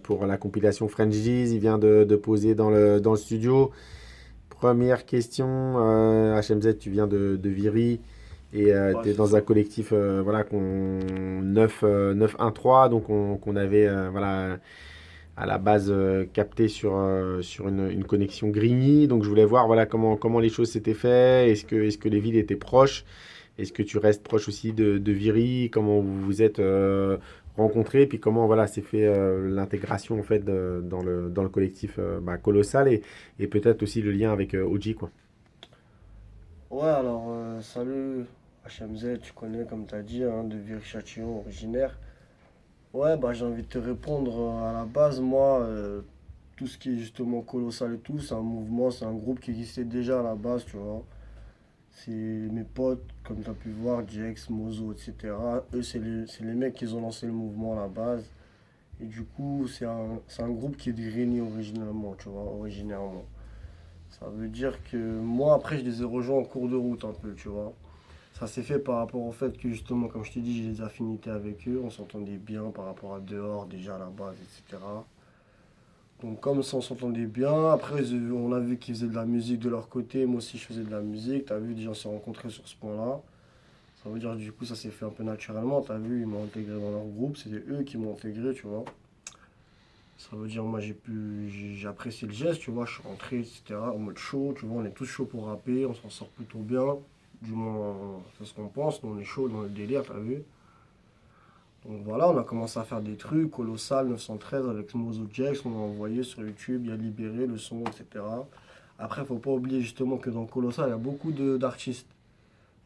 Pour la compilation French G's, il vient de poser dans le studio. Première question, HMZ, tu viens de Viry et Ouais, tu es c'est dans un ça. collectif voilà, 9-1-3, donc qu'on avait voilà, à la base capté sur une connexion Grigny. Donc je voulais voir voilà, comment les choses s'étaient faites, est-ce que les villes étaient proches, est-ce que tu restes proche aussi de Viry, comment vous vous êtes rencontrés, puis comment voilà, s'est fait l'intégration en fait dans le collectif Colossal et peut-être aussi le lien avec OG quoi. Ouais, alors, salut HMZ, tu connais, comme tu as dit, hein, de Viry-Châtillon, originaire. Ouais, bah j'ai envie de te répondre à la base, moi, tout ce qui est justement colossal et tout, c'est un mouvement, c'est un groupe qui existait déjà à la base, tu vois. C'est mes potes, comme tu as pu voir, Jex, Mozo, etc. Eux, c'est les mecs qui ont lancé le mouvement à la base. Et du coup, c'est un groupe qui est de Grigny originalement, tu vois, originairement. Ça veut dire que moi, après, je les ai rejoints en cours de route un peu, tu vois. Ça s'est fait par rapport au fait que justement, comme je t'ai dit, j'ai des affinités avec eux, on s'entendait bien par rapport à dehors déjà à la base, etc. Donc comme ça, on s'entendait bien. Après, on a vu qu'ils faisaient de la musique de leur côté, moi aussi je faisais de la musique. T'as vu, déjà on s'est rencontrés sur ce point-là. Ça veut dire du coup, ça s'est fait un peu naturellement. T'as vu, ils m'ont intégré dans leur groupe, c'était eux qui m'ont intégré, tu vois. Ça veut dire, moi j'ai apprécié le geste, tu vois, je suis rentré, etc. En mode chaud, tu vois, on est tous chauds pour rapper, on s'en sort plutôt bien. Du moins, c'est ce qu'on pense, nous on est chaud dans le délire, t'as vu. Donc voilà, on a commencé à faire des trucs, Colossal 913 avec Mozo Jax, on a envoyé sur YouTube, il y a Libéré, le son, etc. Après, faut pas oublier justement que dans Colossal, il y a beaucoup d'artistes.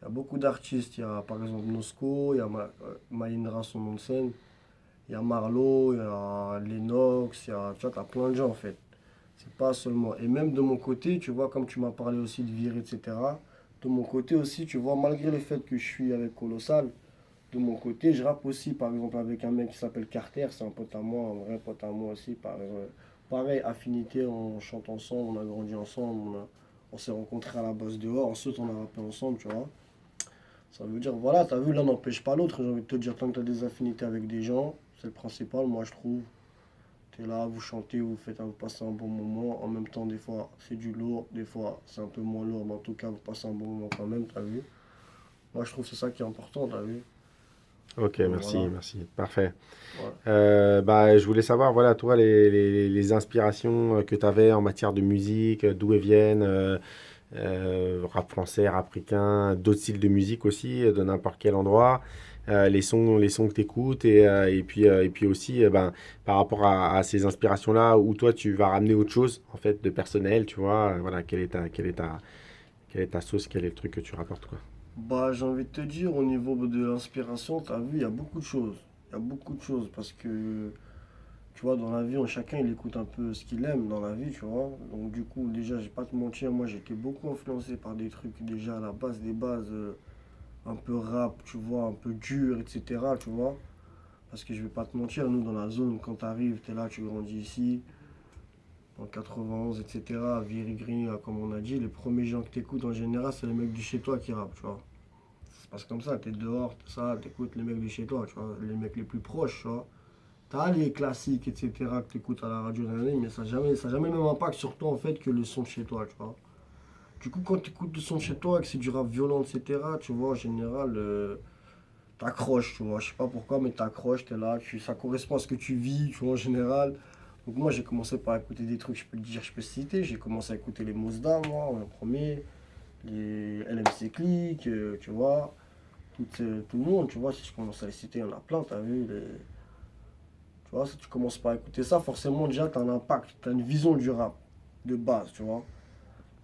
Il y a beaucoup d'artistes, il y a par exemple Nosco, il y a Mahindra, son nom de scène, il y a Marlo, il y a Lennox, tu vois, t'as plein de gens en fait. C'est pas seulement. Et même de mon côté, tu vois, comme tu m'as parlé aussi de Viry, etc. De mon côté aussi, tu vois, malgré le fait que je suis avec Colossal, de mon côté, je rappe aussi, par exemple, avec un mec qui s'appelle Carter, c'est un pote à moi, un vrai pote à moi aussi. Pareil, affinité, on chante ensemble, on a grandi ensemble, on s'est rencontrés à la base dehors, ensuite on a rappé ensemble, tu vois. Ça veut dire, voilà, t'as vu, l'un n'empêche pas l'autre, j'ai envie de te dire, tant que t'as des affinités avec des gens, c'est le principal, moi je trouve. T'es là, vous chantez, vous passez un bon moment. En même temps, des fois, c'est du lourd, des fois, c'est un peu moins lourd, mais en tout cas, vous passez un bon moment quand même, t'as vu. Moi, je trouve que c'est ça qui est important, t'as vu. Ok, Donc merci, voilà. merci, parfait. Ouais. Je voulais savoir, voilà, toi, les inspirations que tu avais en matière de musique, d'où elles viennent, rap français, rap africain, d'autres styles de musique aussi, de n'importe quel endroit, les sons que tu écoutes, et puis aussi, par rapport à ces inspirations-là, où toi, tu vas ramener autre chose, en fait, de personnel, tu vois, voilà, quelle est ta sauce, quel est le truc que tu rapportes, quoi. Bah, j'ai envie de te dire, au niveau de l'inspiration, t'as vu, il y a beaucoup de choses. Il y a beaucoup de choses parce que, tu vois, dans la vie, chacun il écoute un peu ce qu'il aime dans la vie, tu vois. Donc, du coup, déjà, je vais pas te mentir, moi j'ai été beaucoup influencé par des trucs déjà à la base des bases, un peu rap, tu vois, un peu dur, etc., tu vois. Parce que je vais pas te mentir, nous dans la zone, quand t'arrives, t'es là, tu grandis ici, en 91, etc., Viry-Grigny, comme on a dit, les premiers gens que t'écoutes en général, c'est les mecs du chez toi qui rappent, tu vois. Ça se passe comme ça, t'es dehors, ça, t'écoutes les mecs de chez toi, tu vois, les mecs les plus proches, tu vois. T'as les classiques, etc., que t'écoutes à la radio, mais ça a jamais le même impact sur toi, en fait, que le son de chez toi, tu vois. Du coup, quand t'écoutes le son de chez toi, et que c'est du rap violent, etc., tu vois, en général, t'accroches, tu vois. Je sais pas pourquoi, mais t'accroches, t'es là, ça correspond à ce que tu vis, tu vois, en général. Donc moi, j'ai commencé par écouter des trucs, je peux te dire, je peux citer. J'ai commencé à écouter les Mosda, moi, en premier, les LMC Click, tu vois. Tout le monde, tu vois, si je commence à les citer, il y en a plein, t'as vu. Tu vois, si tu commences par écouter ça, forcément, déjà, t'as un impact, t'as une vision du rap, de base, tu vois.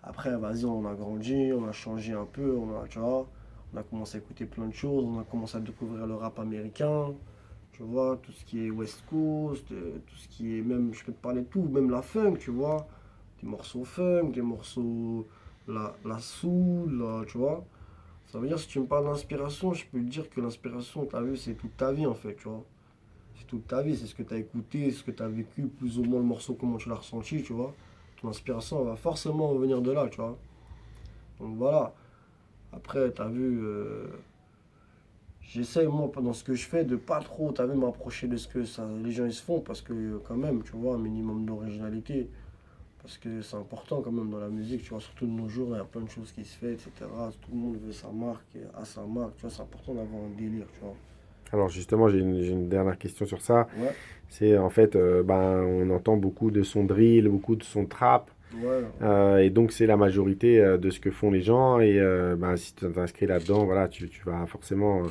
Après, vas-y, on a grandi, on a changé un peu, tu vois. On a commencé à écouter plein de choses, on a commencé à découvrir le rap américain, tu vois, tout ce qui est West Coast, tout ce qui est même, je peux te parler de tout, même la funk, tu vois. Des morceaux funk, des morceaux, la soul, tu vois. Ça veut dire, si tu me parles d'inspiration, je peux te dire que l'inspiration, t'as vu, c'est toute ta vie en fait, tu vois. C'est toute ta vie, c'est ce que t'as écouté, ce que t'as vécu, plus ou moins le morceau, comment tu l'as ressenti, tu vois. Ton inspiration, elle va forcément venir de là, tu vois. Donc voilà. Après, t'as vu, j'essaye, moi, pendant ce que je fais, de pas trop, t'as vu, m'approcher de ce que ça, les gens ils se font, parce que quand même, tu vois, un minimum d'originalité, parce que c'est important quand même dans la musique, tu vois, surtout de nos jours, il y a plein de choses qui se font, etc. Tout le monde veut sa marque, a sa marque, tu vois, c'est important d'avoir un délire, tu vois. Alors justement, j'ai une dernière question sur ça. Ouais, C'est en fait, ben, on entend beaucoup de sons drill, beaucoup de sons trap. ouais, Et donc c'est la majorité de ce que font les gens. Et ben, si tu t'inscris là-dedans, voilà, tu vas forcément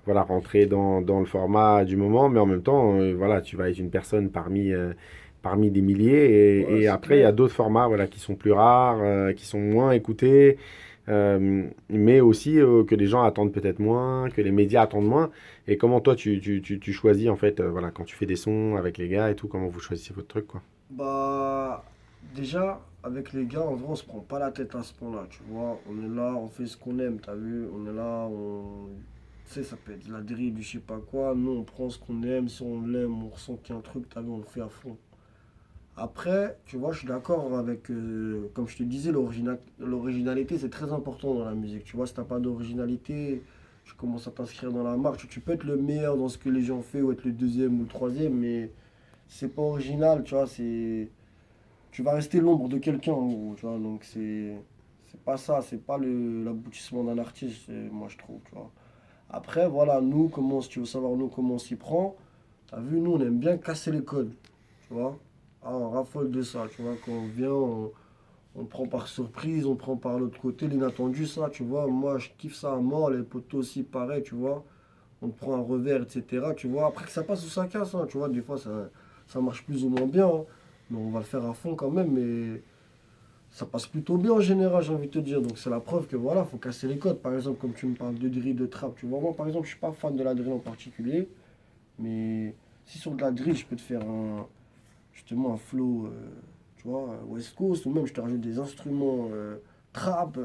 voilà, rentrer dans le format du moment, mais en même temps, voilà, tu vas être une personne parmi des milliers. ouais, Et c'est après, il y a clair. d'autres formats voilà, qui sont plus rares, qui sont moins écoutés, mais aussi que les gens attendent peut-être moins, que les médias attendent moins. Et comment toi, tu choisis en fait, voilà, quand tu fais des sons avec les gars et tout, comment vous choisissez votre truc, quoi. Bah, déjà, avec les gars, en vrai, on se prend pas la tête à ce point-là, tu vois. On est là, on fait ce qu'on aime, t'as vu? On est là, on. Tu sais, ça peut être de la drill, du je sais pas quoi. Nous, on prend ce qu'on aime. Si on l'aime, on ressent qu'il y a un truc, t'as vu, on le fait à fond. Après, tu vois, je suis d'accord avec, comme je te disais, l'originalité, c'est très important dans la musique. Tu vois, si t'as pas d'originalité, tu commences à t'inscrire dans la marche. Tu peux être le meilleur dans ce que les gens font ou être le deuxième ou le troisième, mais si c'est pas original, tu vois, c'est tu vas rester l'ombre de quelqu'un en gros, tu vois. Donc c'est pas ça, c'est pas l'aboutissement d'un artiste, moi je trouve, tu vois. Après, voilà, nous, comment, si tu veux savoir nous comment on s'y prend, t'as vu, nous on aime bien casser les codes, tu vois. Ah, on raffole de ça, tu vois. Quand on vient, on prend par surprise, on prend par l'autre côté, l'inattendu, ça, tu vois. Moi je kiffe ça à mort, les potos aussi pareil, tu vois. On prend un revers, etc. Tu vois, après que ça passe ou ça casse, hein, tu vois, des fois ça marche plus ou moins bien, hein. Mais on va le faire à fond quand même, mais ça passe plutôt bien en général, j'ai envie de te dire. Donc c'est la preuve que voilà, faut casser les codes. Par exemple, comme tu me parles de drill, de trap, tu vois, moi par exemple, je suis pas fan de la drill en particulier, mais si sur de la drill, je peux te faire justement un flow, tu vois, West Coast, ou même je te rajoute des instruments trap,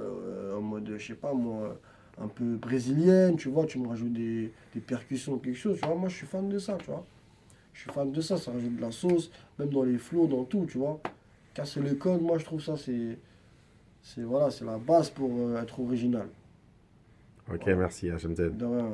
en mode, je sais pas moi, un peu brésilienne, tu vois, tu me rajoutes des percussions, quelque chose, tu vois, moi je suis fan de ça, tu vois. Je suis fan de ça, ça rajoute de la sauce, même dans les flows, dans tout, tu vois. Casser les codes, moi je trouve ça, c'est voilà, c'est la base pour être original. Ok, Voilà. merci, HMZ. De rien.